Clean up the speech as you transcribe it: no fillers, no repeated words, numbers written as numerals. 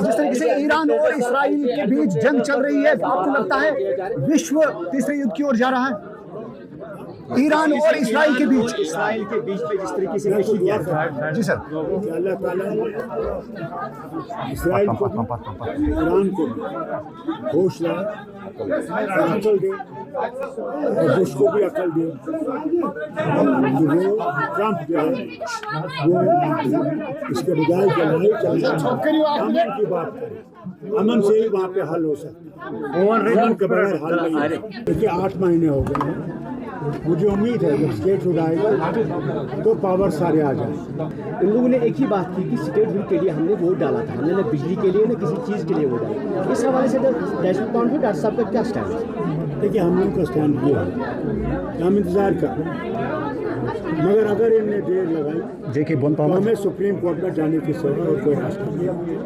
जिस तरीके से ईरान और इसराइल के बीच जंग चल रही है, आपको लगता है विश्व तीसरे युद्ध की ओर जा रहा है? ईरान और इसराइल के बीच पे जिस तरीके से जी सर, अल्लाह ताला इसराइल को ईरान को हौसला अकल दे और बुश को भी अकल दे कि वो ट्रंप जो है वो इसके बजाय अमन की बात करे। अमन से ही वहाँ पे हल हो सकता है, अमन के बगैर हल नहीं। देखिए 8 महीने हो गए हैं, मुझे उम्मीद है जब स्टेट हुड आएगा तो पावर सारे आ जाए। इन लोगों ने एक ही बात की कि स्टेट हुड के लिए हमने वोट डाला था, हमने न बिजली के लिए न किसी चीज़ के लिए वोट डाला। इस हवाले से नेशनल कॉन्फ्रेंस डॉक्टर साहब का क्या स्टैंड है? देखिए हम लोग का स्टैंड ये है, हम इंतज़ार कर, मगर अगर इनने देर लगाई देखिए तो हमें सुप्रीम कोर्ट में जाने की जरूरत और कोई रास्ता नहीं।